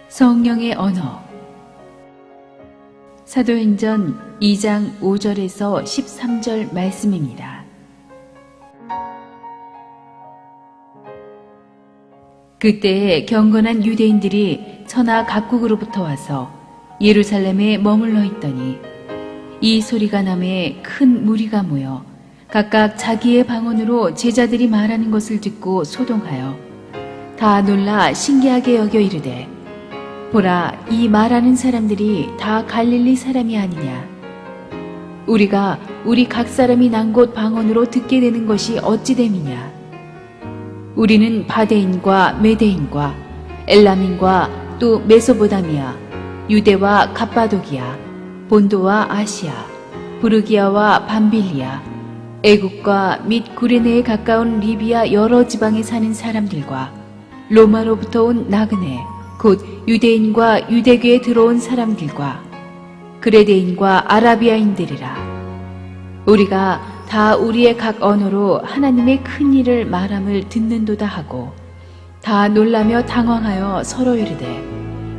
성령의 언어. 사도행전 2장 5절에서 13절 말씀입니다. 그때에 경건한 유대인들이 천하 각국으로부터 와서 예루살렘에 머물러 있더니 이 소리가 나매 큰 무리가 모여 각각 자기의 방언으로 제자들이 말하는 것을 듣고 소동하여 다 놀라 신기하게 여겨 이르되, 보라, 이 말하는 사람들이 다 갈릴리 사람이 아니냐? 우리가 우리 각 사람이 난 곳 방언으로 듣게 되는 것이 어찌 됨이냐? 우리는 바데인과 메데인과 엘람인과 또 메소보다미아, 유대와 갑바도기아, 본도와 아시아, 부르기아와 밤빌리아, 애국과 및 구레네에 가까운 리비아 여러 지방에 사는 사람들과 로마로부터 온 나그네 곧 유대인과 유대교에 들어온 사람들과 그레데인과 아라비아인들이라. 우리가 다 우리의 각 언어로 하나님의 큰 일을 말함을 듣는도다 하고 다 놀라며 당황하여 서로 이르되,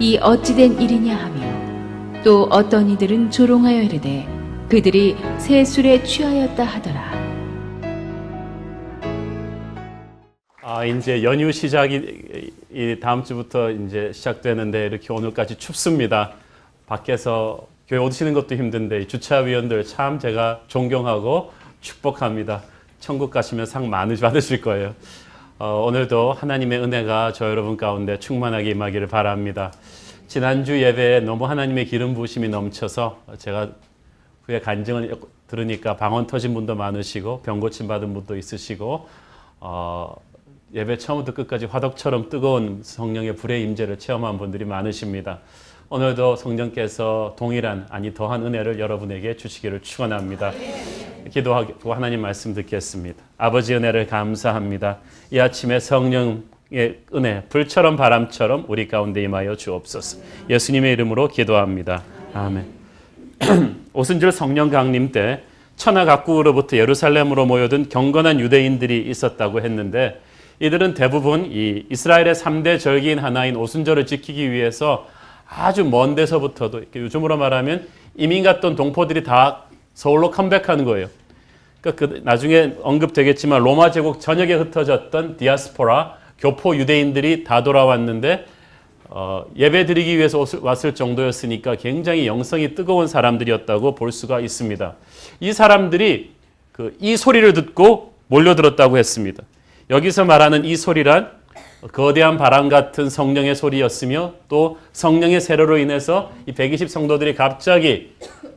이 어찌된 일이냐 하며, 또 어떤 이들은 조롱하여 이르되 그들이 새 술에 취하였다 하더라. 이제 연휴 시작이 다음 주부터 이제 시작되는데 이렇게 오늘까지 춥습니다. 밖에서 교회 오시는 것도 힘든데 주차위원들 참 제가 존경하고 축복합니다. 천국 가시면 상 많이 받으실 거예요. 오늘도 하나님의 은혜가 저 여러분 가운데 충만하게 임하기를 바랍니다. 지난주 예배에 너무 하나님의 기름 부으심이 넘쳐서 제가 후에 간증을 들으니까 방언 터진 분도 많으시고 병 고침 받은 분도 있으시고 예배 처음부터 끝까지 화덕처럼 뜨거운 성령의 불의 임재를 체험한 분들이 많으십니다. 오늘도 성령께서 동일한 더한 은혜를 여러분에게 주시기를 축원합니다. 기도하고 하나님 말씀 듣겠습니다. 아버지 은혜를 감사합니다. 이 아침에 성령의 은혜 불처럼 바람처럼 우리 가운데 임하여 주옵소서. 예수님의 이름으로 기도합니다. 아멘. 오순절 성령 강림 때 천하 각국으로부터 예루살렘으로 모여든 경건한 유대인들이 있었다고 했는데, 이들은 대부분 이 이스라엘의 3대 절기인 하나인 오순절을 지키기 위해서 아주 먼 데서부터도, 요즘으로 말하면 이민 갔던 동포들이 다 서울로 컴백하는 거예요. 그러니까 나중에 언급되겠지만 로마 제국 전역에 흩어졌던 디아스포라, 교포 유대인들이 다 돌아왔는데 예배 드리기 위해서 왔을 정도였으니까 굉장히 영성이 뜨거운 사람들이었다고 볼 수가 있습니다. 이 사람들이 이 소리를 듣고 몰려들었다고 했습니다. 여기서 말하는 이 소리란 거대한 바람 같은 성령의 소리였으며, 또 성령의 세례로 인해서 이 120 성도들이 갑자기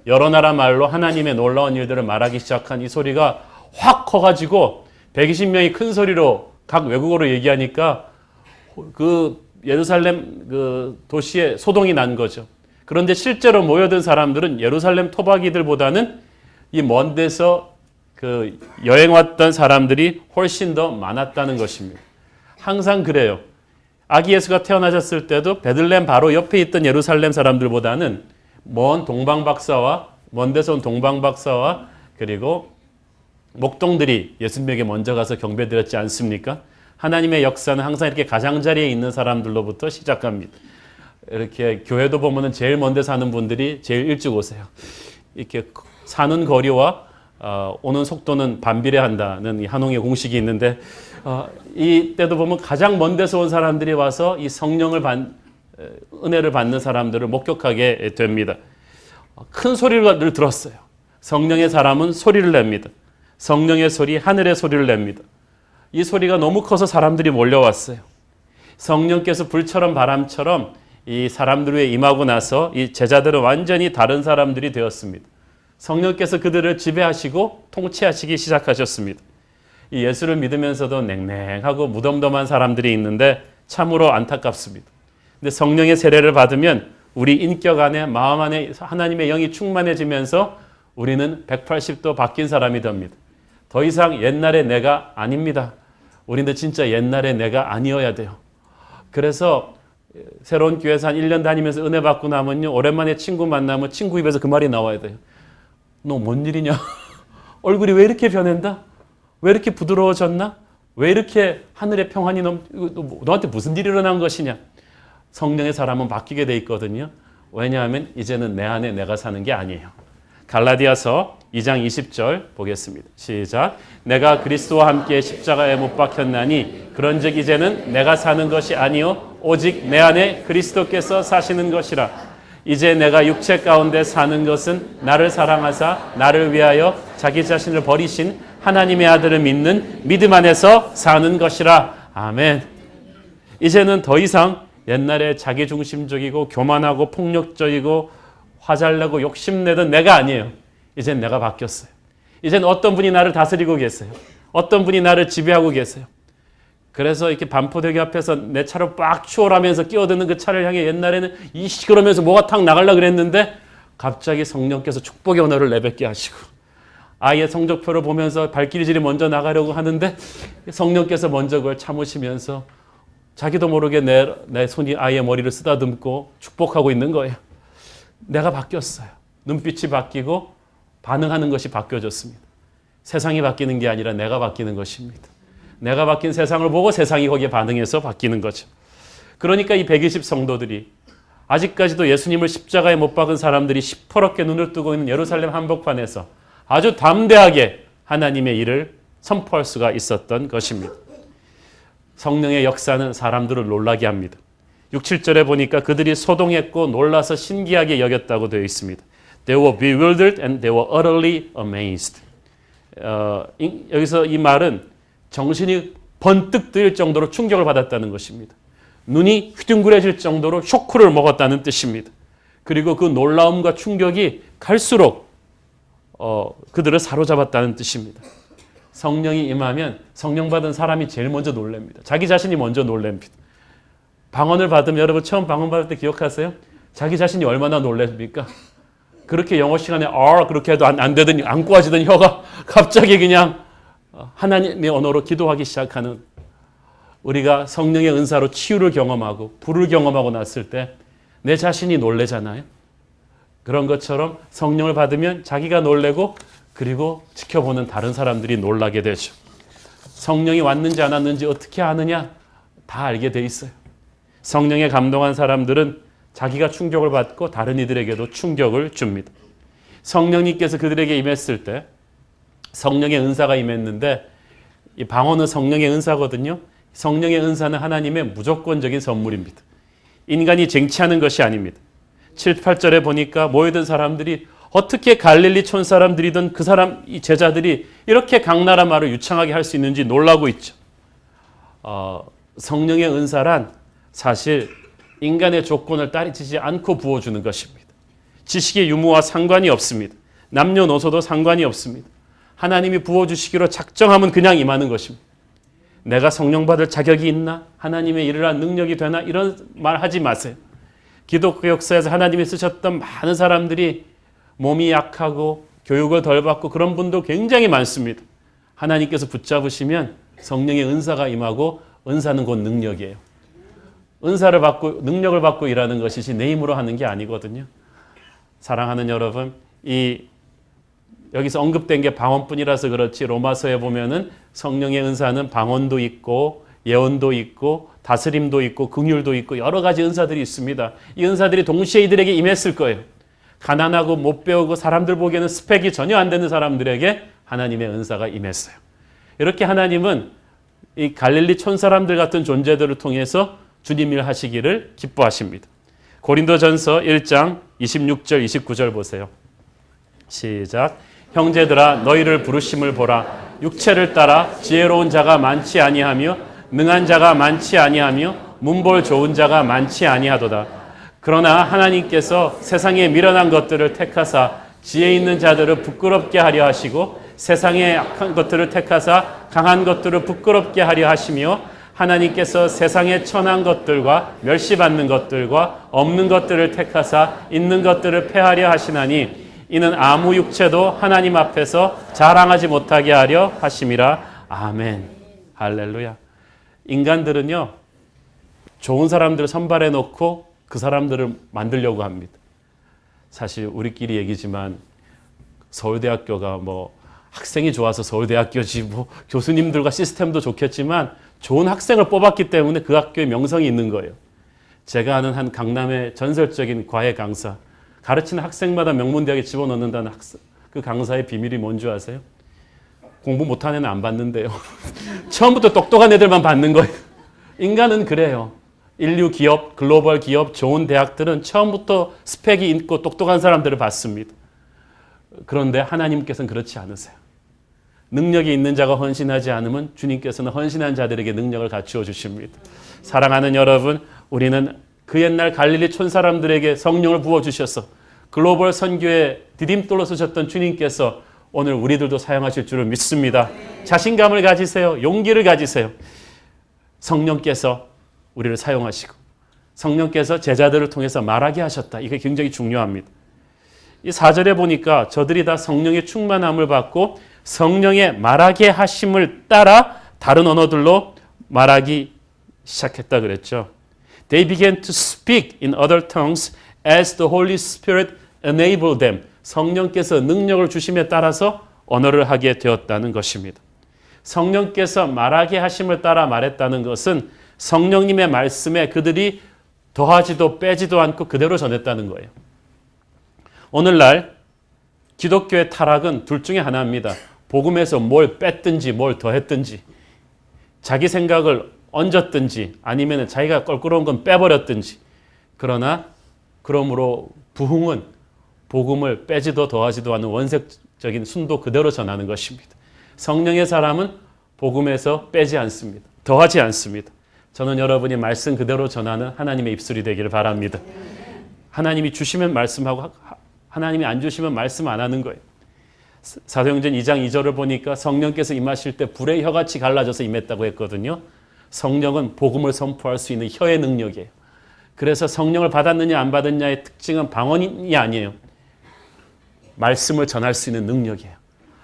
여러 나라 말로 하나님의 놀라운 일들을 말하기 시작한 이 소리가 확 커가지고 120명이 큰 소리로 각 외국어로 얘기하니까 예루살렘 도시에 소동이 난 거죠. 그런데 실제로 모여든 사람들은 예루살렘 토박이들보다는 이 먼 데서 여행 왔던 사람들이 훨씬 더 많았다는 것입니다. 항상 그래요. 아기 예수가 태어나셨을 때도 베들레헴 바로 옆에 있던 예루살렘 사람들보다는 먼 데서 온 동방박사와 그리고 목동들이 예수님에게 먼저 가서 경배드렸지 않습니까? 하나님의 역사는 항상 이렇게 가장자리에 있는 사람들로부터 시작합니다. 이렇게 교회도 보면은 제일 먼데 사는 분들이 제일 일찍 오세요. 이렇게 사는 거리와 오는 속도는 반비례한다는 이 한홍의 공식이 있는데, 이때도 보면 가장 먼 데서 온 사람들이 와서 이 은혜를 받는 사람들을 목격하게 됩니다. 큰 소리를 들었어요. 성령의 사람은 소리를 냅니다. 성령의 소리, 하늘의 소리를 냅니다. 이 소리가 너무 커서 사람들이 몰려왔어요. 성령께서 불처럼 바람처럼 이 사람들 위에 임하고 나서 이 제자들은 완전히 다른 사람들이 되었습니다. 성령께서 그들을 지배하시고 통치하시기 시작하셨습니다. 이 예수를 믿으면서도 냉랭하고 무덤덤한 사람들이 있는데 참으로 안타깝습니다. 근데 성령의 세례를 받으면 우리 인격 안에, 마음 안에 하나님의 영이 충만해지면서 우리는 180도 바뀐 사람이 됩니다. 더 이상 옛날의 내가 아닙니다. 우리는 진짜 옛날의 내가 아니어야 돼요. 그래서 새로운 교회에서 한 1년 다니면서 은혜 받고 나면요, 오랜만에 친구 만나면 친구 입에서 그 말이 나와야 돼요. 너 뭔 일이냐? 얼굴이 왜 이렇게 변한다? 왜 이렇게 부드러워졌나? 왜 이렇게 하늘의 평안이 너한테 무슨 일이 일어난 것이냐? 성령의 사람은 바뀌게 돼 있거든요. 왜냐하면 이제는 내 안에 내가 사는 게 아니에요. 갈라디아서 2장 20절 보겠습니다. 시작. 내가 그리스도와 함께 십자가에 못 박혔나니 그런즉 이제는 내가 사는 것이 아니요 오직 내 안에 그리스도께서 사시는 것이라. 이제 내가 육체 가운데 사는 것은 나를 사랑하사 나를 위하여 자기 자신을 버리신 하나님의 아들을 믿는 믿음 안에서 사는 것이라. 아멘. 이제는 더 이상 옛날에 자기중심적이고 교만하고 폭력적이고 화잘내고 욕심내던 내가 아니에요. 이젠 내가 바뀌었어요. 이젠 어떤 분이 나를 다스리고 계세요. 어떤 분이 나를 지배하고 계세요. 그래서 이렇게 반포대교 앞에서 내 차로 빡 추월하면서 끼어드는 그 차를 향해 옛날에는 이씨 그러면서 뭐가 탁 나가려고 그랬는데 갑자기 성령께서 축복의 언어를 내뱉게 하시고 아이의 성적표를 보면서 발길질이 먼저 나가려고 하는데 성령께서 먼저 그걸 참으시면서 자기도 모르게 내 손이 아이의 머리를 쓰다듬고 축복하고 있는 거예요. 내가 바뀌었어요. 눈빛이 바뀌고 반응하는 것이 바뀌어졌습니다. 세상이 바뀌는 게 아니라 내가 바뀌는 것입니다. 내가 바뀐 세상을 보고 세상이 거기에 반응해서 바뀌는 거죠. 그러니까 이 120 성도들이 아직까지도 예수님을 십자가에 못 박은 사람들이 시퍼렇게 눈을 뜨고 있는 예루살렘 한복판에서 아주 담대하게 하나님의 일을 선포할 수가 있었던 것입니다. 성령의 역사는 사람들을 놀라게 합니다. 6, 7절에 보니까 그들이 소동했고 놀라서 신기하게 여겼다고 되어 있습니다. They were bewildered and they were utterly amazed. 여기서 이 말은 정신이 번뜩 뜨일 정도로 충격을 받았다는 것입니다. 눈이 휘둥그레질 정도로 쇼크를 먹었다는 뜻입니다. 그리고 그 놀라움과 충격이 갈수록 그들을 사로잡았다는 뜻입니다. 성령이 임하면 성령 받은 사람이 제일 먼저 놀랍니다. 자기 자신이 먼저 놀랍니다. 방언을 받으면 여러분 처음 방언 받을 때 기억하세요? 자기 자신이 얼마나 놀랍니까? 그렇게 영어 시간에 그렇게 해도 안 되더니 안 꼬아지던 혀가 갑자기 그냥 하나님의 언어로 기도하기 시작하는 우리가 성령의 은사로 치유를 경험하고 불을 경험하고 났을 때 내 자신이 놀래잖아요. 그런 것처럼 성령을 받으면 자기가 놀래고 그리고 지켜보는 다른 사람들이 놀라게 되죠. 성령이 왔는지 안 왔는지 어떻게 아느냐? 다 알게 돼 있어요. 성령에 감동한 사람들은 자기가 충격을 받고 다른 이들에게도 충격을 줍니다. 성령님께서 그들에게 임했을 때 성령의 은사가 임했는데 이 방언은 성령의 은사거든요. 성령의 은사는 하나님의 무조건적인 선물입니다. 인간이 쟁취하는 것이 아닙니다. 7, 8절에 보니까 모여든 사람들이 어떻게 갈릴리 촌 사람들이든 그 사람 이 제자들이 이렇게 강나라 말을 유창하게 할 수 있는지 놀라고 있죠. 성령의 은사란 사실 인간의 조건을 따르치지 않고 부어주는 것입니다. 지식의 유무와 상관이 없습니다. 남녀노소도 상관이 없습니다. 하나님이 부어주시기로 작정하면 그냥 임하는 것입니다. 내가 성령 받을 자격이 있나? 하나님의 일을 한 능력이 되나? 이런 말 하지 마세요. 기독교 역사에서 하나님이 쓰셨던 많은 사람들이 몸이 약하고 교육을 덜 받고 그런 분도 굉장히 많습니다. 하나님께서 붙잡으시면 성령의 은사가 임하고 은사는 곧 능력이에요. 은사를 받고 능력을 받고 일하는 것이지 내 힘으로 하는 게 아니거든요. 사랑하는 여러분, 여기서 언급된 게 방언뿐이라서 그렇지 로마서에 보면은 성령의 은사는 방언도 있고 예언도 있고 다스림도 있고 긍휼도 있고 여러 가지 은사들이 있습니다. 이 은사들이 동시에 이들에게 임했을 거예요. 가난하고 못 배우고 사람들 보기에는 스펙이 전혀 안 되는 사람들에게 하나님의 은사가 임했어요. 이렇게 하나님은 이 갈릴리 촌 사람들 같은 존재들을 통해서 주님 일 하시기를 기뻐하십니다. 고린도전서 1장 26절 29절 보세요. 시작. 형제들아 너희를 부르심을 보라. 육체를 따라 지혜로운 자가 많지 아니하며 능한 자가 많지 아니하며 문볼 좋은 자가 많지 아니하도다. 그러나 하나님께서 세상에 미련한 것들을 택하사 지혜 있는 자들을 부끄럽게 하려 하시고 세상의 악한 것들을 택하사 강한 것들을 부끄럽게 하려 하시며 하나님께서 세상의 천한 것들과 멸시받는 것들과 없는 것들을 택하사 있는 것들을 폐하려 하시나니 이는 아무 육체도 하나님 앞에서 자랑하지 못하게 하려 하심이라. 아멘. 할렐루야. 인간들은요, 좋은 사람들을 선발해 놓고 그 사람들을 만들려고 합니다. 사실 우리끼리 얘기지만 서울대학교가 뭐 학생이 좋아서 서울대학교지 뭐 교수님들과 시스템도 좋겠지만 좋은 학생을 뽑았기 때문에 그 학교에 명성이 있는 거예요. 제가 아는 한 강남의 전설적인 과외 강사, 가르치는 학생마다 명문대학에 집어넣는다는 그 강사의 비밀이 뭔지 아세요? 공부 못하는 애는 안 받는데요. 처음부터 똑똑한 애들만 받는 거예요. 인간은 그래요. 인류 기업, 글로벌 기업, 좋은 대학들은 처음부터 스펙이 있고 똑똑한 사람들을 받습니다. 그런데 하나님께서는 그렇지 않으세요. 능력이 있는 자가 헌신하지 않으면 주님께서는 헌신한 자들에게 능력을 갖추어 주십니다. 사랑하는 여러분, 우리는 그 옛날 갈릴리 촌사람들에게 성령을 부어주셔서 글로벌 선교에 디딤돌로 서셨던 주님께서 오늘 우리들도 사용하실 줄을 믿습니다. 자신감을 가지세요. 용기를 가지세요. 성령께서 우리를 사용하시고 성령께서 제자들을 통해서 말하게 하셨다. 이게 굉장히 중요합니다. 이 4절에 보니까 저들이 다 성령의 충만함을 받고 성령의 말하게 하심을 따라 다른 언어들로 말하기 시작했다 그랬죠. They began to speak in other tongues as the Holy Spirit enabled them. 성령께서 능력을 주심에 따라서 언어를 하게 되었다는 것입니다. 성령께서 말하게 하심을 따라 말했다는 것은 성령님의 말씀에 그들이 더하지도 빼지도 않고 그대로 전했다는 거예요. 오늘날 기독교의 타락은 둘 중에 하나입니다. 복음에서 뭘 뺐든지 뭘 더했든지 자기 생각을 얹었든지 아니면 자기가 껄끄러운 건 빼버렸든지 그러나 그러므로 부흥은 복음을 빼지도 더하지도 않는 원색적인 순도 그대로 전하는 것입니다. 성령의 사람은 복음에서 빼지 않습니다. 더하지 않습니다. 저는 여러분이 말씀 그대로 전하는 하나님의 입술이 되기를 바랍니다. 하나님이 주시면 말씀하고 하나님이 안 주시면 말씀 안 하는 거예요. 사도행전 2장 2절을 보니까 성령께서 임하실 때 불의 혀같이 갈라져서 임했다고 했거든요. 성령은 복음을 선포할 수 있는 혀의 능력이에요. 그래서 성령을 받았느냐 안 받았느냐의 특징은 방언이 아니에요. 말씀을 전할 수 있는 능력이에요.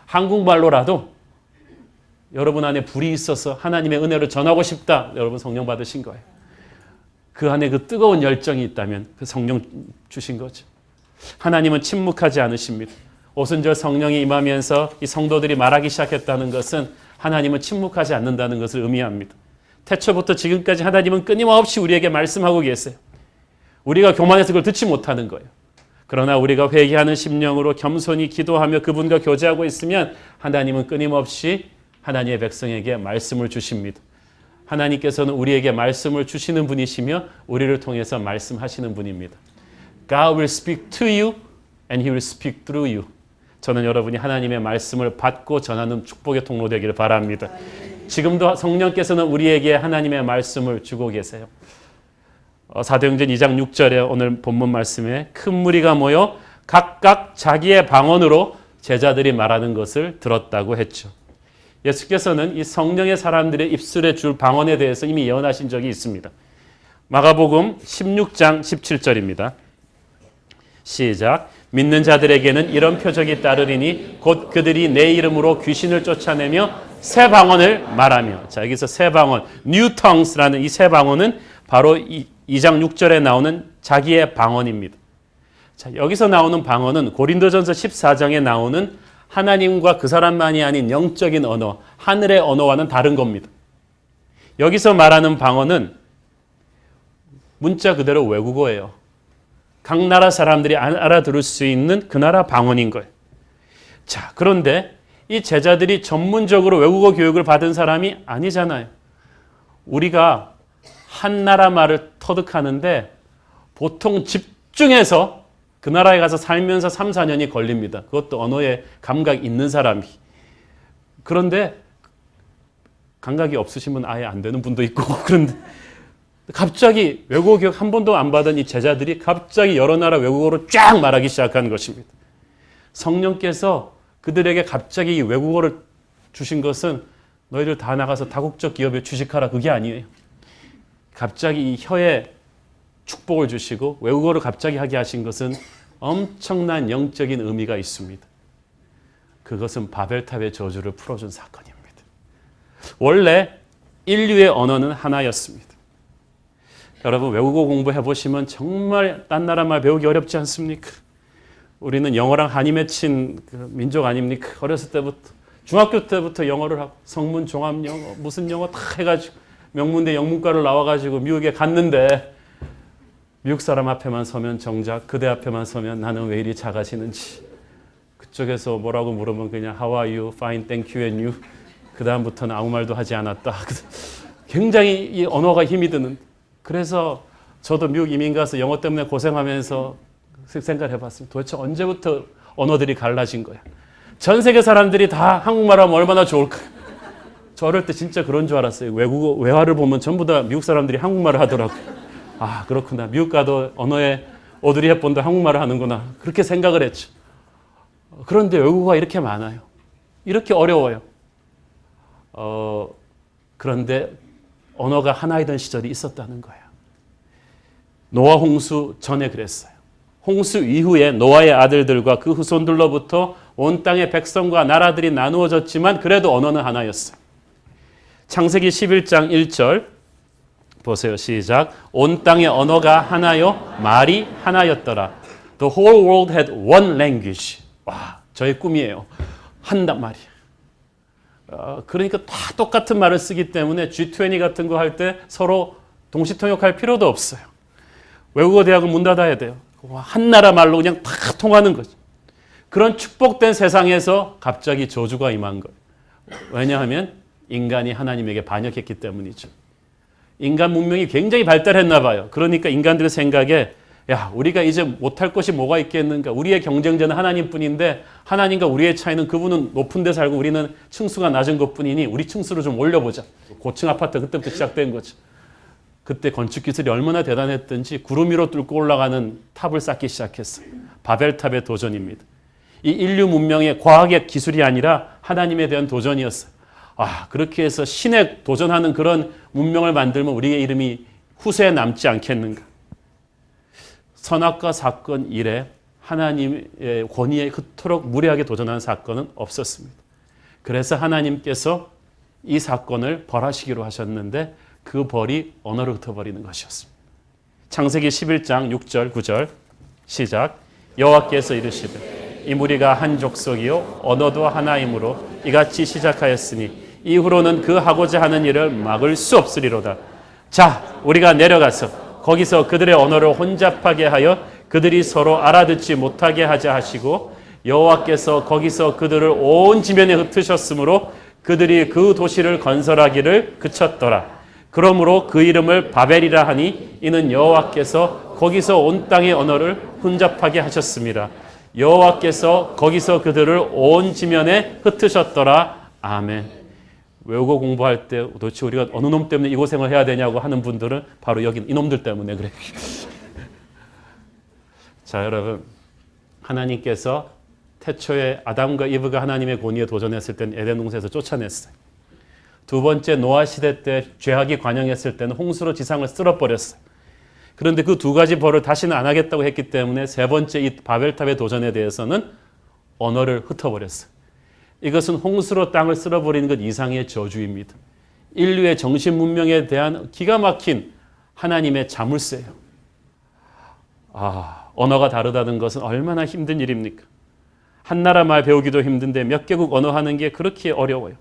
한국말로라도 여러분 안에 불이 있어서 하나님의 은혜를 전하고 싶다. 여러분 성령 받으신 거예요. 그 안에 그 뜨거운 열정이 있다면 그 성령 주신 거죠. 하나님은 침묵하지 않으십니다. 오순절 성령이 임하면서 이 성도들이 말하기 시작했다는 것은 하나님은 침묵하지 않는다는 것을 의미합니다. 태초부터 지금까지 하나님은 끊임없이 우리에게 말씀하고 계세요. 우리가 교만해서 그걸 듣지 못하는 거예요. 그러나 우리가 회개하는 심령으로 겸손히 기도하며 그분과 교제하고 있으면 하나님은 끊임없이 하나님의 백성에게 말씀을 주십니다. 하나님께서는 우리에게 말씀을 주시는 분이시며 우리를 통해서 말씀하시는 분입니다. God will speak to you and He will speak through you. 저는 여러분이 하나님의 말씀을 받고 전하는 축복의 통로 되기를 바랍니다. 지금도 성령께서는 우리에게 하나님의 말씀을 주고 계세요. 사도행전 2장 6절에 오늘 본문 말씀에 큰 무리가 모여 각각 자기의 방언으로 제자들이 말하는 것을 들었다고 했죠. 예수께서는 이 성령의 사람들의 입술에 줄 방언에 대해서 이미 예언하신 적이 있습니다. 마가복음 16장 17절입니다. 시작. 믿는 자들에게는 이런 표적이 따르리니 곧 그들이 내 이름으로 귀신을 쫓아내며 새 방언을 말하며. 자, 여기서 새 방언, new tongues라는 이 새 방언은 바로 2장 6절에 나오는 자기의 방언입니다. 자, 여기서 나오는 방언은 고린도전서 14장에 나오는 하나님과 그 사람만이 아닌 영적인 언어, 하늘의 언어와는 다른 겁니다. 여기서 말하는 방언은 문자 그대로 외국어예요. 각 나라 사람들이 알아들을 수 있는 그 나라 방언인 거예요. 자, 그런데 이 제자들이 전문적으로 외국어 교육을 받은 사람이 아니잖아요. 우리가 한 나라 말을 터득하는데 보통 집중해서 그 나라에 가서 살면서 3, 4년이 걸립니다. 그것도 언어에 감각이 있는 사람이. 그런데 감각이 없으시면 아예 안 되는 분도 있고 그런데 갑자기 외국어 교육 한 번도 안 받은 이 제자들이 갑자기 여러 나라 외국어로 쫙 말하기 시작한 것입니다. 성령께서 그들에게 갑자기 이 외국어를 주신 것은 너희들 다 나가서 다국적 기업에 주식하라 그게 아니에요. 갑자기 이 혀에 축복을 주시고 외국어를 갑자기 하게 하신 것은 엄청난 영적인 의미가 있습니다. 그것은 바벨탑의 저주를 풀어준 사건입니다. 원래 인류의 언어는 하나였습니다. 여러분 외국어 공부해 보시면 정말 딴 나라 말 배우기 어렵지 않습니까? 우리는 영어랑 한이 맺힌 그 민족 아닙니까? 어렸을 때부터 중학교 때부터 영어를 하고 성문 종합 영어 무슨 영어 다 해가지고 명문대 영문과를 나와가지고 미국에 갔는데 미국 사람 앞에만 서면 정작 그대 앞에만 서면 나는 왜 이리 작아지는지. 그쪽에서 뭐라고 물으면 그냥 How are you? Fine, thank you and you. 그 다음부터는 아무 말도 하지 않았다. 굉장히 이 언어가 힘이 드는. 그래서 저도 미국 이민 가서 영어 때문에 고생하면서 생각을 해봤습니다. 도대체 언제부터 언어들이 갈라진 거야? 전 세계 사람들이 다 한국말 하면 얼마나 좋을까? 저 어릴 때 진짜 그런 줄 알았어요. 외국어, 외화를 보면 전부 다 미국 사람들이 한국말을 하더라고요. 아, 그렇구나. 미국 가도 언어에 오드리 헵번도 한국말을 하는구나. 그렇게 생각을 했죠. 그런데 외국어가 이렇게 많아요. 이렇게 어려워요. 그런데 언어가 하나이던 시절이 있었다는 거예요. 노아 홍수 전에 그랬어요. 홍수 이후에 노아의 아들들과 그 후손들로부터 온 땅의 백성과 나라들이 나누어졌지만 그래도 언어는 하나였어요. 창세기 11장 1절 보세요. 시작. 온 땅의 언어가 하나요, 말이 하나였더라. The whole world had one language. 와, 저의 꿈이에요. 한단 말이에요. 그러니까 다 똑같은 말을 쓰기 때문에 G20 같은 거 할 때 서로 동시통역할 필요도 없어요. 외국어 대학은 문 닫아야 돼요. 한 나라 말로 그냥 다 통하는 거죠. 그런 축복된 세상에서 갑자기 저주가 임한 거예요. 왜냐하면 인간이 하나님에게 반역했기 때문이죠. 인간 문명이 굉장히 발달했나 봐요. 그러니까 인간들의 생각에 야, 우리가 이제 못할 것이 뭐가 있겠는가. 우리의 경쟁자는 하나님뿐인데 하나님과 우리의 차이는 그분은 높은 데 살고 우리는 층수가 낮은 것뿐이니 우리 층수를 좀 올려보자. 고층 아파트 그때부터 시작된 거죠. 그때 건축 기술이 얼마나 대단했던지 구름 위로 뚫고 올라가는 탑을 쌓기 시작했어요. 바벨탑의 도전입니다. 이 인류 문명의 과학의 기술이 아니라 하나님에 대한 도전이었어요. 아, 그렇게 해서 신에 도전하는 그런 문명을 만들면 우리의 이름이 후세에 남지 않겠는가. 선악과 사건 이래 하나님의 권위에 그토록 무례하게 도전한 사건은 없었습니다. 그래서 하나님께서 이 사건을 벌하시기로 하셨는데 그 벌이 언어를 흩어버리는 것이었습니다. 창세기 11장 6절 9절 시작. 여호와께서 이르시되 이 무리가 한 족속이요 언어도 하나이므로 이같이 시작하였으니 이후로는 그 하고자 하는 일을 막을 수 없으리로다. 자, 우리가 내려가서 거기서 그들의 언어를 혼잡하게 하여 그들이 서로 알아듣지 못하게 하자 하시고 여호와께서 거기서 그들을 온 지면에 흩으셨으므로 그들이 그 도시를 건설하기를 그쳤더라. 그러므로 그 이름을 바벨이라 하니 이는 여호와께서 거기서 온 땅의 언어를 혼잡하게 하셨습니다. 여호와께서 거기서 그들을 온 지면에 흩으셨더라. 아멘. 외국어 공부할 때 도대체 우리가 어느 놈 때문에 이 고생을 해야 되냐고 하는 분들은 바로 여기 이놈들 때문에 그래요. 자, 여러분, 하나님께서 태초에 아담과 이브가 하나님의 권위에 도전했을 때는 에덴 동산에서 쫓아냈어요. 두 번째 노아 시대 때 죄악이 관영했을 때는 홍수로 지상을 쓸어버렸어요. 그런데 그 두 가지 벌을 다시는 안 하겠다고 했기 때문에 세 번째 이 바벨탑의 도전에 대해서는 언어를 흩어버렸어요. 이것은 홍수로 땅을 쓸어버리는 것 이상의 저주입니다. 인류의 정신 문명에 대한 기가 막힌 하나님의 자물쇠예요. 언어가 다르다는 것은 얼마나 힘든 일입니까? 한 나라 말 배우기도 힘든데 몇 개국 언어 하는 게 그렇게 어려워요.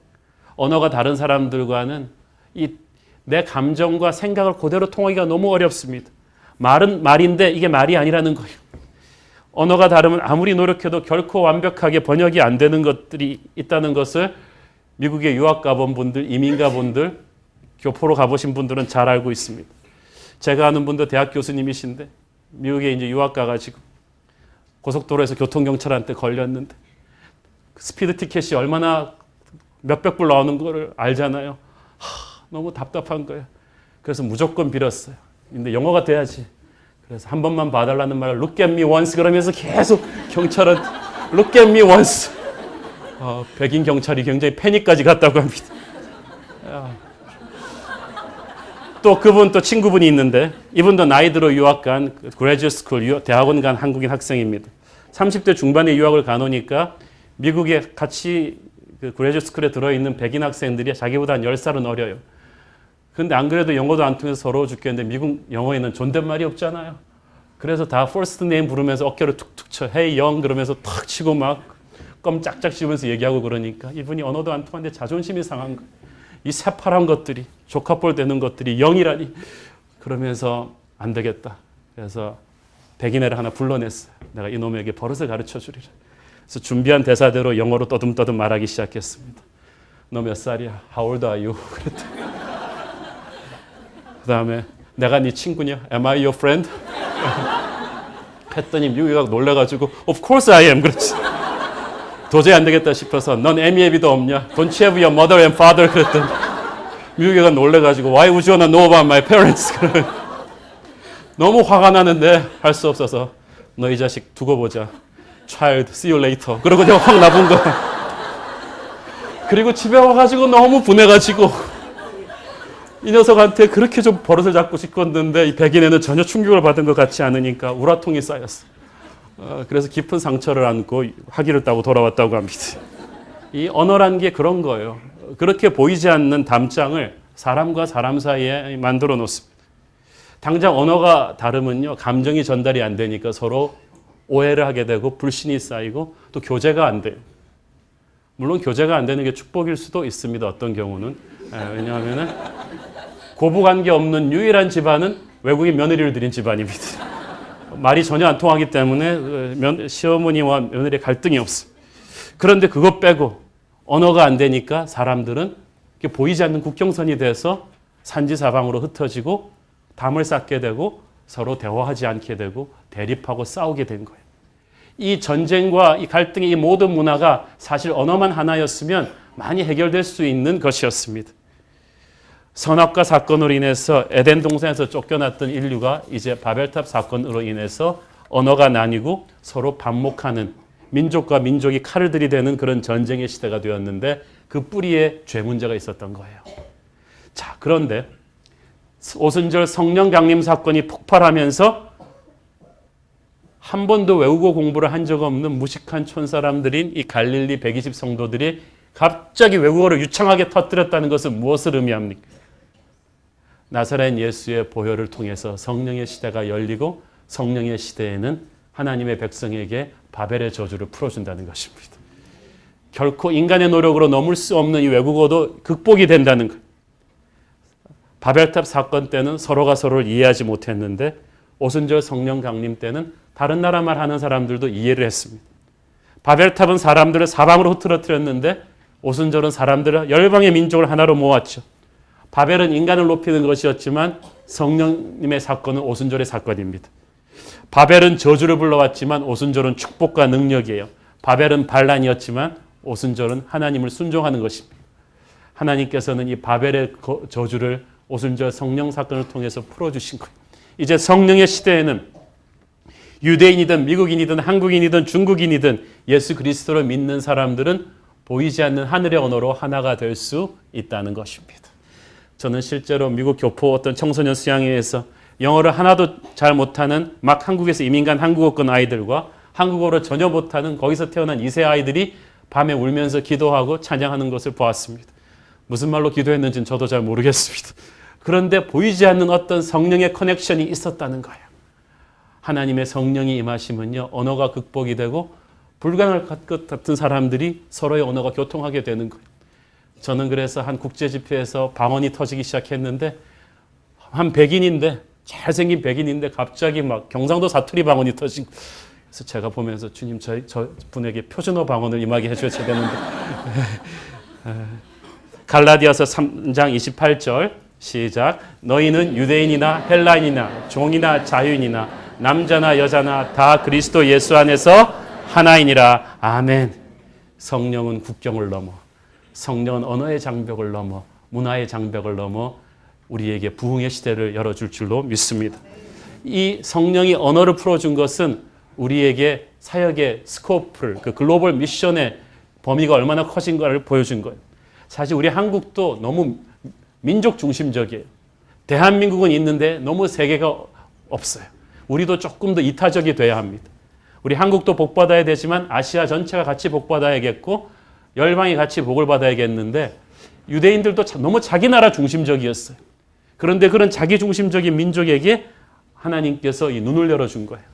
언어가 다른 사람들과는 내 감정과 생각을 그대로 통하기가 너무 어렵습니다. 말은 말인데 이게 말이 아니라는 거예요. 언어가 다르면 아무리 노력해도 결코 완벽하게 번역이 안 되는 것들이 있다는 것을 미국에 유학 가본 분들, 이민 가본들, 교포로 가보신 분들은 잘 알고 있습니다. 제가 아는 분도 대학 교수님이신데 미국에 이제 유학 가가지고 고속도로에서 교통경찰한테 걸렸는데 스피드 티켓이 얼마나 몇백 불 나오는 걸 알잖아요. 너무 답답한 거예요. 그래서 무조건 빌었어요. 근데 영어가 돼야지. 그래서 한 번만 봐달라는 말을 Look at me once 그러면서 계속 경찰은 Look at me once. 백인 경찰이 굉장히 패닉까지 갔다고 합니다. 또 그분 또 친구분이 있는데 이분도 나이 들어 유학 간 그레지엇 스쿨 대학원 간 한국인 학생입니다. 30대 중반에 유학을 가놓으니까 미국에 같이 그 그레지엇 스쿨에 들어있는 백인 학생들이 자기보다 한 10살은 어려요. 근데 안 그래도 영어도 안 통해서 서러워 죽겠는데 미국 영어에는 존댓말이 없잖아요. 그래서 다 퍼스트 네임 부르면서 어깨를 툭툭 쳐. Hey young 그러면서 탁 치고 막 껌 짝짝 씹으면서 얘기하고 그러니까 이분이 언어도 안 통하는데 자존심이 상한 거예요. 이 새파란 것들이 조카볼 되는 것들이 영이라니. 그러면서 안 되겠다. 그래서 백인애를 하나 불러냈어요. 내가 이놈에게 버릇을 가르쳐 주리라. 그래서 준비한 대사대로 영어로 떠듬떠듬 말하기 시작했습니다. 너 몇 살이야? How old are you? 그랬더니 그 다음에 내가 네 친구냐? Am I your friend? 했더니 미국이가 놀래가지고 Of course I am. 그렇지. 도저히 안 되겠다 싶어서 넌 애미애비도 없냐? Don't you have your mother and father? 그랬더니 미국이가 놀래가지고 Why would you wanna know about my parents? 너무 화가 나는데 할 수 없어서 너 이 자식 두고 보자. Child, see you later. 그러고 내가 확 나쁜 거야. 그리고 집에 와가지고 너무 분해가지고 이 녀석한테 그렇게 좀 버릇을 잡고 싶었는데 이 백인애는 전혀 충격을 받은 것 같지 않으니까 우라통이 쌓였어. 그래서 깊은 상처를 안고 학위를 따고 돌아왔다고 합니다. 이 언어란 게 그런 거예요. 그렇게 보이지 않는 담장을 사람과 사람 사이에 만들어 놓습니다. 당장 언어가 다르면요, 감정이 전달이 안 되니까 서로 오해를 하게 되고 불신이 쌓이고 또 교제가 안 돼요. 물론 교제가 안 되는 게 축복일 수도 있습니다. 어떤 경우는. 왜냐하면 고부관계 없는 유일한 집안은 외국인 며느리를 들인 집안입니다. 말이 전혀 안 통하기 때문에 시어머니와 며느리의 갈등이 없어요. 그런데 그것 빼고 언어가 안 되니까 사람들은 보이지 않는 국경선이 돼서 산지사방으로 흩어지고 담을 쌓게 되고 서로 대화하지 않게 되고 대립하고 싸우게 된 거예요. 이 전쟁과 이 갈등의 이 모든 문화가 사실 언어만 하나였으면 많이 해결될 수 있는 것이었습니다. 선악과 사건으로 인해서 에덴 동산에서 쫓겨났던 인류가 이제 바벨탑 사건으로 인해서 언어가 나뉘고 서로 반목하는 민족과 민족이 칼을 들이대는 그런 전쟁의 시대가 되었는데 그 뿌리에 죄 문제가 있었던 거예요. 자, 그런데 오순절 성령 강림 사건이 폭발하면서 한 번도 외국어 공부를 한 적 없는 무식한 촌사람들인 이 갈릴리 120 성도들이 갑자기 외국어를 유창하게 터뜨렸다는 것은 무엇을 의미합니까? 나사렛 예수의 보혈을 통해서 성령의 시대가 열리고 성령의 시대에는 하나님의 백성에게 바벨의 저주를 풀어준다는 것입니다. 결코 인간의 노력으로 넘을 수 없는 이 외국어도 극복이 된다는 것. 바벨탑 사건 때는 서로가 서로를 이해하지 못했는데 오순절 성령 강림 때는 다른 나라 말 하는 사람들도 이해를 했습니다. 바벨탑은 사람들을 사방으로 흐트러뜨렸는데 오순절은 사람들을 열방의 민족을 하나로 모았죠. 바벨은 인간을 높이는 것이었지만 성령님의 사건은 오순절의 사건입니다. 바벨은 저주를 불러왔지만 오순절은 축복과 능력이에요. 바벨은 반란이었지만 오순절은 하나님을 순종하는 것입니다. 하나님께서는 이 바벨의 저주를 오순절 성령 사건을 통해서 풀어주신 거예요. 이제 성령의 시대에는 유대인이든 미국인이든 한국인이든 중국인이든 예수 그리스도를 믿는 사람들은 보이지 않는 하늘의 언어로 하나가 될 수 있다는 것입니다. 저는 실제로 미국 교포 어떤 청소년 수양회에서 영어를 하나도 잘 못하는 막 한국에서 이민 간 한국어권 아이들과 한국어를 전혀 못하는 거기서 태어난 2세 아이들이 밤에 울면서 기도하고 찬양하는 것을 보았습니다. 무슨 말로 기도했는지는 저도 잘 모르겠습니다. 그런데 보이지 않는 어떤 성령의 커넥션이 있었다는 거예요. 하나님의 성령이 임하시면요, 언어가 극복이 되고 불가능할 것 같은 사람들이 서로의 언어가 교통하게 되는 거예요. 저는 그래서 한 국제집회에서 방언이 터지기 시작했는데 한 백인인데 잘생긴 백인인데 갑자기 막 경상도 사투리 방언이 터지고 그래서 제가 보면서 주님 저 분에게 표준어 방언을 임하게 해줘야 되는데 갈라디아서 3장 28절 시작. 너희는 유대인이나 헬라인이나 종이나 자유인이나 남자나 여자나 다 그리스도 예수 안에서 하나이니라. 아멘. 성령은 국경을 넘어, 성령은 언어의 장벽을 넘어, 문화의 장벽을 넘어 우리에게 부흥의 시대를 열어줄 줄로 믿습니다. 이 성령이 언어를 풀어준 것은 우리에게 사역의 스코프를, 그 글로벌 미션의 범위가 얼마나 커진가를 보여준 거예요. 사실 우리 한국도 너무 민족 중심적이에요. 대한민국은 있는데 너무 세계가 없어요. 우리도 조금 더 이타적이 돼야 합니다. 우리 한국도 복받아야 되지만 아시아 전체가 같이 복받아야겠고 열방이 같이 복을 받아야겠는데 유대인들도 너무 자기 나라 중심적이었어요. 그런데 그런 자기 중심적인 민족에게 하나님께서 이 눈을 열어준 거예요.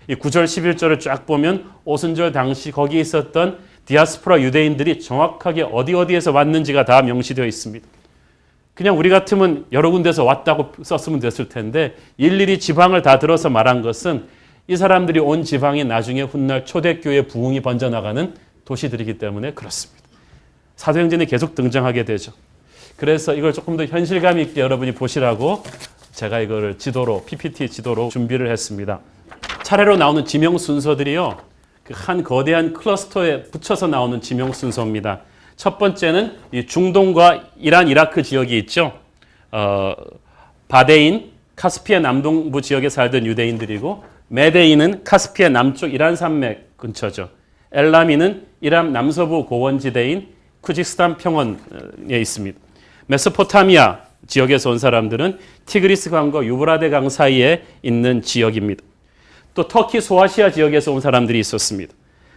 이 9절 11절을 쫙 보면 오순절 당시 거기 있었던 디아스포라 유대인들이 정확하게 어디에서 왔는지가 다 명시되어 있습니다. 그냥 우리 같으면 여러 군데서 왔다고 썼으면 됐을 텐데 일일이 지방을 다 들어서 말한 것은 이 사람들이 온 지방이 나중에 훗날 초대교회 부흥이 번져나가는 도시들이기 때문에 그렇습니다. 사도행전이 계속 등장하게 되죠. 그래서 이걸 조금 더 현실감 있게 여러분이 보시라고 제가 이거를 지도로, PPT 지도로 준비를 했습니다. 차례로 나오는 지명 순서들이요, 그 한 거대한 클러스터에 붙여서 나오는 지명 순서입니다. 첫 번째는 이 중동과 이란, 이라크 지역이 있죠. 바데인, 카스피아 남동부 지역에 살던 유대인들이고, 메데인은 카스피아 남쪽 이란 산맥 근처죠. 엘라미는 이란 남서부 고원지대인 쿠지스탄 평원에 있습니다. 메소포타미아 지역에서 온 사람들은 티그리스 강과 유브라데 강 사이에 있는 지역입니다. 또 터키 소아시아 지역에서 온 사람들이 있었습니다.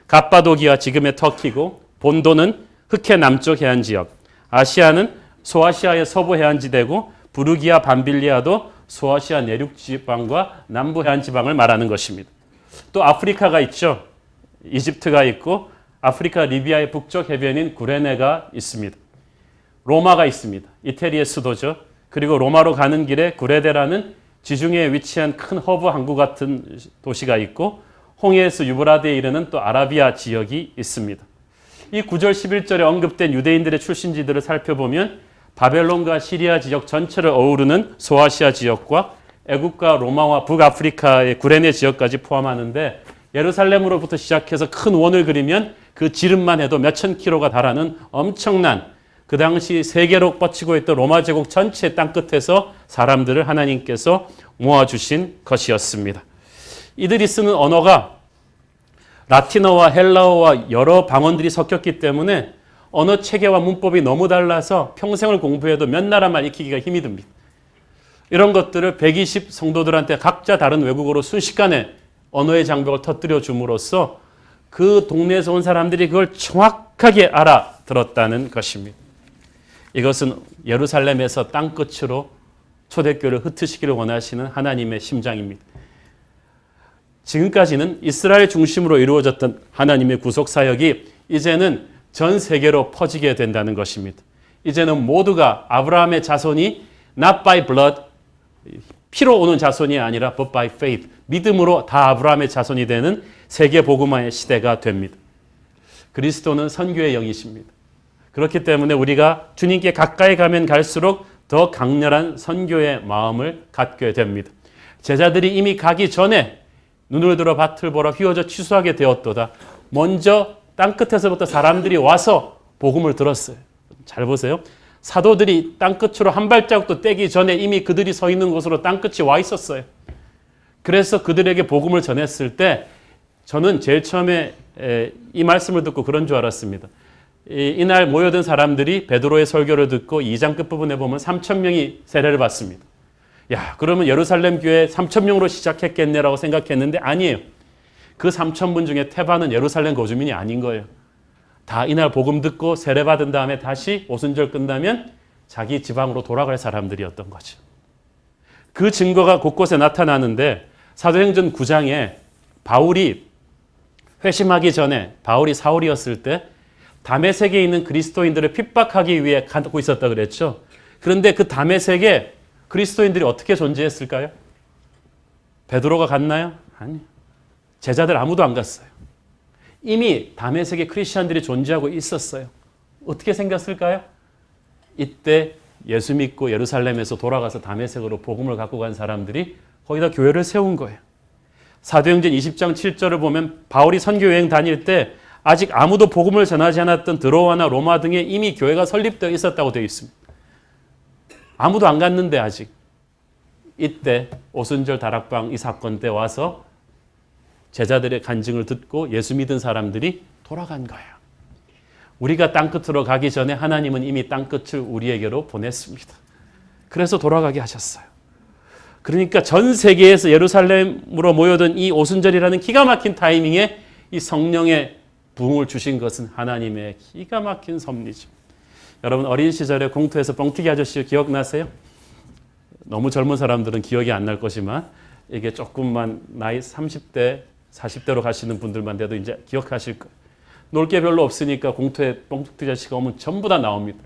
갑바도기아 지금의 터키고, 본도는 흑해 남쪽 해안 지역, 아시아는 소아시아의 서부 해안지대고, 부르기아 밤빌리아도 소아시아 내륙 지방과 남부 해안 지방을 말하는 것입니다. 또 아프리카가 있죠. 이집트가 있고, 아프리카 리비아의 북쪽 해변인 구레네가 있습니다. 로마가 있습니다. 이태리의 수도죠. 그리고 로마로 가는 길에 구레데라는 지중해에 위치한 큰 허브 항구 같은 도시가 있고, 홍해에서 유브라데에 이르는 또 아라비아 지역이 있습니다. 이 9절 11절에 언급된 유대인들의 출신지들을 살펴보면 바벨론과 시리아 지역 전체를 어우르는 소아시아 지역과 애국과 로마와 북아프리카의 구레네 지역까지 포함하는데, 예루살렘으로부터 시작해서 큰 원을 그리면 그 지름만 해도 몇천 킬로가 달하는 엄청난, 그 당시 세계로 뻗치고 있던 로마 제국 전체 땅끝에서 사람들을 하나님께서 모아주신 것이었습니다. 이들이 쓰는 언어가 라틴어와 헬라어와 여러 방언들이 섞였기 때문에 언어 체계와 문법이 너무 달라서 평생을 공부해도 몇 나라만 익히기가 힘이 듭니다. 이런 것들을 120 성도들한테 각자 다른 외국어로 순식간에 언어의 장벽을 터뜨려 줌으로써 그 동네에서 온 사람들이 그걸 정확하게 알아들었다는 것입니다. 이것은 예루살렘에서 땅끝으로 초대교회를 흩으시기를 원하시는 하나님의 심장입니다. 지금까지는 이스라엘 중심으로 이루어졌던 하나님의 구속 사역이 이제는 전 세계로 퍼지게 된다는 것입니다. 이제는 모두가 아브라함의 자손이 not by blood, 피로 오는 자손이 아니라 but by faith, 믿음으로 다 아브라함의 자손이 되는 세계 복음화의 시대가 됩니다. 그리스도는 선교의 영이십니다. 그렇기 때문에 우리가 주님께 가까이 가면 갈수록 더 강렬한 선교의 마음을 갖게 됩니다. 제자들이 이미 가기 전에 눈을 들어 밭을 보라 휘어져 취소하게 되었도다. 먼저 땅끝에서부터 사람들이 와서 복음을 들었어요. 잘 보세요. 사도들이 땅끝으로 한 발자국도 떼기 전에 이미 그들이 서 있는 곳으로 땅끝이 와 있었어요. 그래서 그들에게 복음을 전했을 때 저는 제일 처음에 이 말씀을 듣고 그런 줄 알았습니다. 이날 모여든 사람들이 베드로의 설교를 듣고 2장 끝부분에 보면 3,000명이 세례를 받습니다. 야, 그러면 예루살렘 교회 3,000명으로 시작했겠네라고 생각했는데 아니에요. 그 3,000분 중에 태반은 예루살렘 거주민이 아닌 거예요. 다 이날 복음 듣고 세례 받은 다음에 다시 오순절 끝나면 자기 지방으로 돌아갈 사람들이었던 거죠. 그 증거가 곳곳에 나타나는데 사도행전 9장에 바울이 회심하기 전에 바울이 사울이었을 때 다메섹에 있는 그리스도인들을 핍박하기 위해 가고 있었다 그랬죠. 그런데 그 다메섹에 그리스도인들이 어떻게 존재했을까요? 베드로가 갔나요? 아니요. 제자들 아무도 안 갔어요. 이미 다메섹에 크리스천들이 존재하고 있었어요. 어떻게 생겼을까요? 이때 예수 믿고 예루살렘에서 돌아가서 다메섹으로 복음을 갖고 간 사람들이 거기다 교회를 세운 거예요. 사도행전 20장 7절을 보면 바울이 선교여행 다닐 때 아직 아무도 복음을 전하지 않았던 드로아나 로마 등에 이미 교회가 설립되어 있었다고 되어 있습니다. 아무도 안 갔는데 아직. 이때 오순절 다락방 이 사건 때 와서 제자들의 간증을 듣고 예수 믿은 사람들이 돌아간 거예요. 우리가 땅끝으로 가기 전에 하나님은 이미 땅끝을 우리에게로 보냈습니다. 그래서 돌아가게 하셨어요. 그러니까 전 세계에서 예루살렘으로 모여든 이 오순절이라는 기가 막힌 타이밍에 이 성령의 부흥을 주신 것은 하나님의 기가 막힌 섭리죠. 여러분 어린 시절에 공터에서 뻥튀기 아저씨 기억나세요? 너무 젊은 사람들은 기억이 안 날 것이지만 이게 조금만 나이 30대, 40대로 가시는 분들만 돼도 이제 기억하실 거예요. 놀 게 별로 없으니까 공터에 뻥튀기 아저씨가 오면 전부 다 나옵니다.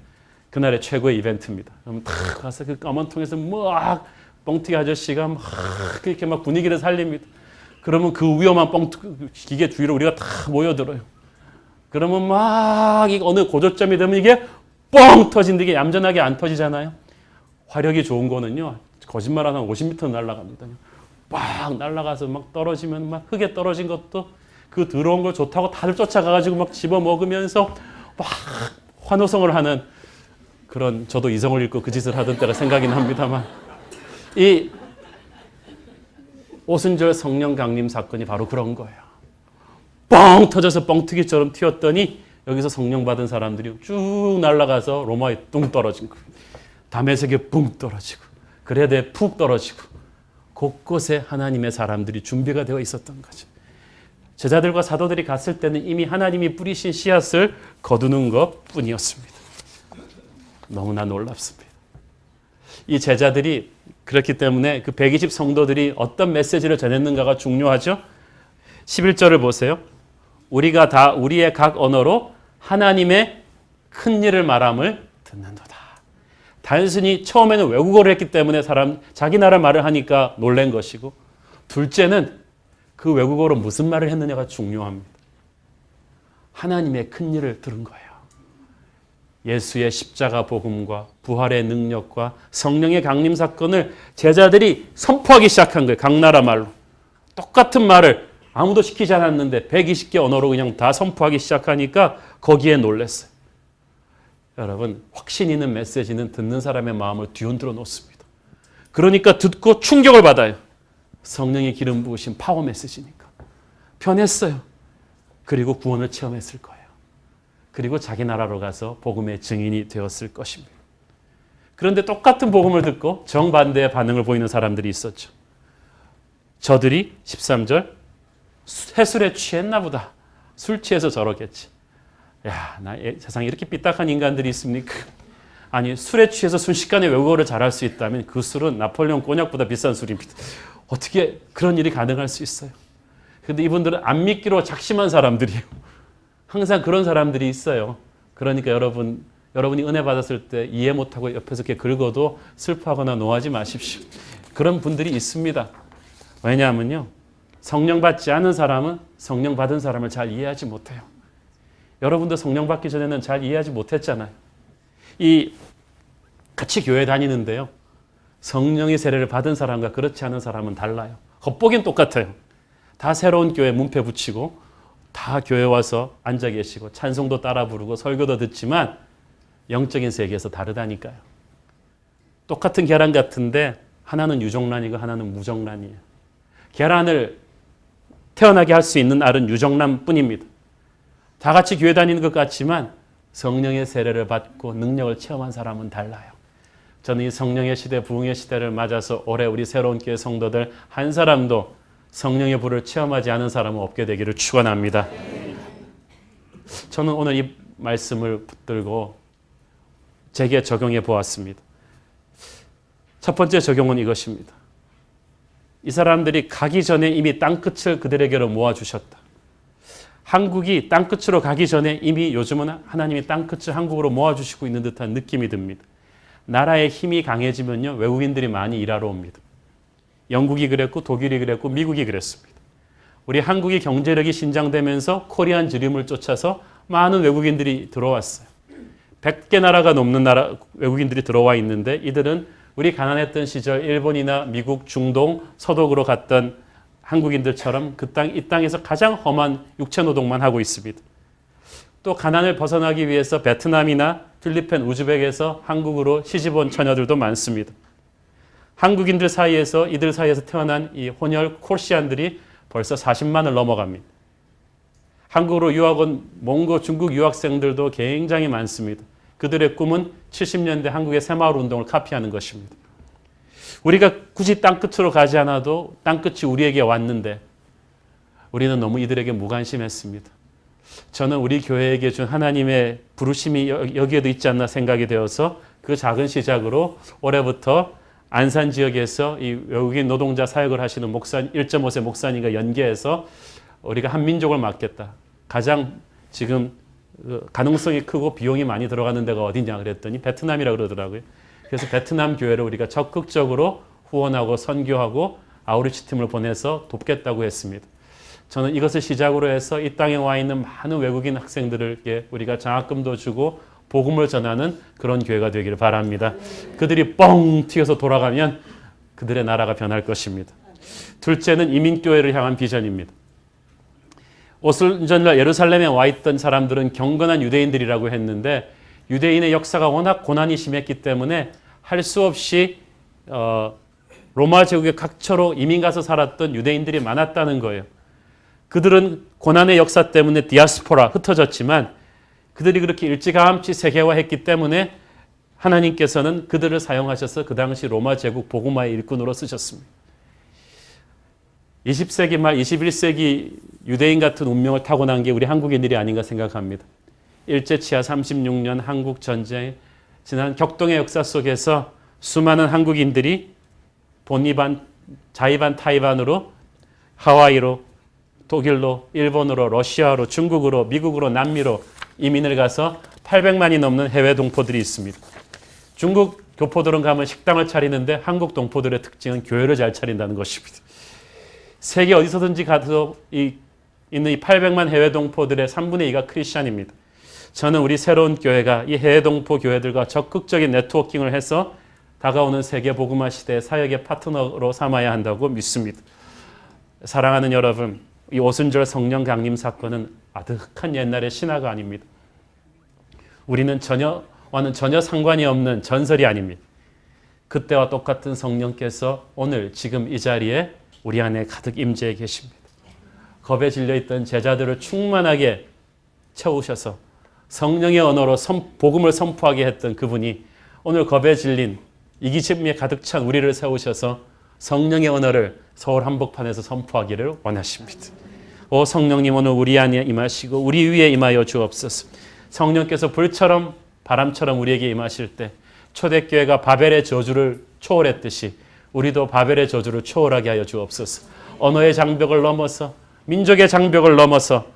그날의 최고의 이벤트입니다. 그럼 탁 가서 그 까만 통에서 막 뻥튀기 아저씨가 막 이렇게 막 분위기를 살립니다. 그러면 그 위험한 기계 주위로 우리가 다 모여들어요. 그러면 막 어느 고저점이 되면 이게 뻥 터진데 이게 얌전하게 안 터지잖아요. 화력이 좋은 거는요, 거짓말 안 하면 50m 날아갑니다. 막 날아가서 막 떨어지면 막 흙에 떨어진 것도 그 더러운 걸 좋다고 다들 쫓아가가지고 막 집어 먹으면서 막 환호성을 하는 그런, 저도 이성을 잃고 그 짓을 하던 때가 생각이 납니다만, 이 오순절 성령 강림 사건이 바로 그런 거예요. 뻥 터져서 뻥튀기처럼 튀었더니 여기서 성령 받은 사람들이 쭉 날아가서 로마에 뚱 떨어진 거예요. 다메섹에 붕 떨어지고 그레데에 푹 떨어지고 곳곳에 하나님의 사람들이 준비가 되어 있었던 거죠. 제자들과 사도들이 갔을 때는 이미 하나님이 뿌리신 씨앗을 거두는 것 뿐이었습니다. 너무나 놀랍습니다. 이 제자들이 그렇기 때문에 그 120 성도들이 어떤 메시지를 전했는가가 중요하죠. 11절을 보세요. 우리가 다 우리의 각 언어로 하나님의 큰 일을 말함을 듣는도다. 단순히 처음에는 외국어를 했기 때문에 자기 나라 말을 하니까 놀란 것이고, 둘째는 그 외국어로 무슨 말을 했느냐가 중요합니다. 하나님의 큰 일을 들은 거예요. 예수의 십자가 복음과 부활의 능력과 성령의 강림 사건을 제자들이 선포하기 시작한 거예요. 각 나라 말로. 똑같은 말을 아무도 시키지 않았는데 120개 언어로 그냥 다 선포하기 시작하니까 거기에 놀랐어요. 여러분, 확신 있는 메시지는 듣는 사람의 마음을 뒤흔들어 놓습니다. 그러니까 듣고 충격을 받아요. 성령의 기름 부으신 파워 메시지니까. 변했어요. 그리고 구원을 체험했을 거예요. 그리고 자기 나라로 가서 복음의 증인이 되었을 것입니다. 그런데 똑같은 복음을 듣고 정반대의 반응을 보이는 사람들이 있었죠. 저들이 13절 해술에 취했나 보다. 술 취해서 저러겠지. 야, 세상에 이렇게 삐딱한 인간들이 있습니까? 아니, 술에 취해서 순식간에 외국어를 잘할 수 있다면 그 술은 나폴레옹 꼬냑보다 비싼 술입니다. 어떻게 그런 일이 가능할 수 있어요? 그런데 이분들은 안 믿기로 작심한 사람들이에요. 항상 그런 사람들이 있어요. 그러니까 여러분이 은혜 받았을 때 이해 못하고 옆에서 이렇게 긁어도 슬퍼하거나 노하지 마십시오. 그런 분들이 있습니다. 왜냐하면요, 성령 받지 않은 사람은 성령 받은 사람을 잘 이해하지 못해요. 여러분도 성령 받기 전에는 잘 이해하지 못했잖아요. 같이 교회 다니는데요, 성령의 세례를 받은 사람과 그렇지 않은 사람은 달라요. 겉보기엔 똑같아요. 다 새로운 교회 문패 붙이고 다 교회 와서 앉아 계시고 찬송도 따라 부르고 설교도 듣지만 영적인 세계에서 다르다니까요. 똑같은 계란 같은데 하나는 유정란이고 하나는 무정란이에요. 계란을 태어나게 할 수 있는 알은 유정란 뿐입니다. 다 같이 교회 다니는 것 같지만 성령의 세례를 받고 능력을 체험한 사람은 달라요. 저는 이 성령의 시대, 부흥의 시대를 맞아서 올해 우리 새로운 교회 성도들 한 사람도 성령의 불을 체험하지 않은 사람은 없게 되기를 축원합니다. 저는 오늘 이 말씀을 붙들고 제게 적용해 보았습니다. 첫 번째 적용은 이것입니다. 이 사람들이 가기 전에 이미 땅끝을 그들에게로 모아주셨다. 한국이 땅끝으로 가기 전에 이미 요즘은 하나님이 땅끝을 한국으로 모아주시고 있는 듯한 느낌이 듭니다. 나라의 힘이 강해지면요, 외국인들이 많이 일하러 옵니다. 영국이 그랬고 독일이 그랬고 미국이 그랬습니다. 우리 한국이 경제력이 신장되면서 코리안 드림을 쫓아서 많은 외국인들이 들어왔어요. 100개 나라가 넘는 외국인들이 들어와 있는데 이들은 우리 가난했던 시절 일본이나 미국, 중동, 서독으로 갔던 한국인들처럼 이 땅에서 가장 험한 육체노동만 하고 있습니다. 또 가난을 벗어나기 위해서 베트남이나 필리핀, 우즈벡에서 한국으로 시집온 처녀들도 많습니다. 한국인들 사이에서 이들 사이에서 태어난 이 혼혈 코시안들이 벌써 40만을 넘어갑니다. 한국으로 유학 온 몽고 중국 유학생들도 굉장히 많습니다. 그들의 꿈은 70년대 한국의 새마을 운동을 카피하는 것입니다. 우리가 굳이 땅끝으로 가지 않아도 땅끝이 우리에게 왔는데 우리는 너무 이들에게 무관심했습니다. 저는 우리 교회에게 준 하나님의 부르심이 여기에도 있지 않나 생각이 되어서 그 작은 시작으로 올해부터 안산 지역에서 이 외국인 노동자 사역을 하시는 1.5세 목사님과 연계해서 우리가 한 민족을 맡겠다. 가장 지금 가능성이 크고 비용이 많이 들어가는 데가 어디냐 그랬더니 베트남이라고 그러더라고요. 그래서 베트남 교회를 우리가 적극적으로 후원하고 선교하고 아우리치 팀을 보내서 돕겠다고 했습니다. 저는 이것을 시작으로 해서 이 땅에 와 있는 많은 외국인 학생들에게 우리가 장학금도 주고 복음을 전하는 그런 교회가 되기를 바랍니다. 그들이 뻥 튀어서 돌아가면 그들의 나라가 변할 것입니다. 둘째는 이민교회를 향한 비전입니다. 오순절날 예루살렘에 와 있던 사람들은 경건한 유대인들이라고 했는데 유대인의 역사가 워낙 고난이 심했기 때문에 할 수 없이 로마 제국의 각처로 이민 가서 살았던 유대인들이 많았다는 거예요. 그들은 고난의 역사 때문에 디아스포라 흩어졌지만 그들이 그렇게 일찌감치 세계화했기 때문에 하나님께서는 그들을 사용하셔서 그 당시 로마 제국 복음화의 일꾼으로 쓰셨습니다. 20세기 말 21세기 유대인 같은 운명을 타고난 게 우리 한국인들이 아닌가 생각합니다. 일제 치하 36년 한국 전쟁 지난 격동의 역사 속에서 수많은 한국인들이 본이반, 자이반, 타이반으로 하와이로 독일로, 일본으로, 러시아로, 중국으로, 미국으로, 남미로 이민을 가서 800만이 넘는 해외 동포들이 있습니다. 중국 교포들은 가면 식당을 차리는데 한국 동포들의 특징은 교회를 잘 차린다는 것입니다. 세계 어디서든지 가서 있는 이 800만 해외 동포들의 3분의 2가 크리스찬입니다. 저는 우리 새로운 교회가 이 해외 동포 교회들과 적극적인 네트워킹을 해서 다가오는 세계 복음화 시대의 사역의 파트너로 삼아야 한다고 믿습니다. 사랑하는 여러분, 이 오순절 성령 강림 사건은 아득한 옛날의 신화가 아닙니다. 우리는 전혀 상관이 없는 전설이 아닙니다. 그때와 똑같은 성령께서 오늘 지금 이 자리에 우리 안에 가득 임재해 계십니다. 겁에 질려있던 제자들을 충만하게 채우셔서 성령의 언어로 복음을 선포하게 했던 그분이 오늘 겁에 질린 이기심에 가득 찬 우리를 세우셔서 성령의 언어를 서울 한복판에서 선포하기를 원하십니다. 오 성령님, 오늘 우리 안에 임하시고 우리 위에 임하여 주옵소서. 성령께서 불처럼 바람처럼 우리에게 임하실 때 초대교회가 바벨의 저주를 초월했듯이 우리도 바벨의 저주를 초월하게 하여 주옵소서. 언어의 장벽을 넘어서 민족의 장벽을 넘어서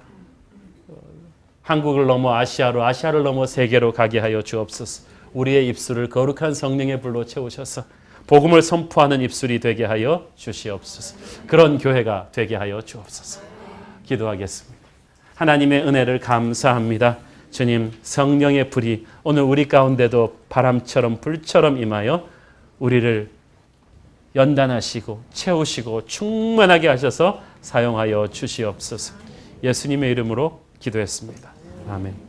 한국을 넘어 아시아로, 아시아를 넘어 세계로 가게 하여 주옵소서. 우리의 입술을 거룩한 성령의 불로 채우셔서 복음을 선포하는 입술이 되게 하여 주시옵소서. 그런 교회가 되게 하여 주옵소서. 기도하겠습니다. 하나님의 은혜를 감사합니다. 주님, 성령의 불이 오늘 우리 가운데도 바람처럼 불처럼 임하여 우리를 연단하시고 채우시고 충만하게 하셔서 사용하여 주시옵소서. 예수님의 이름으로 기도했습니다. 아멘.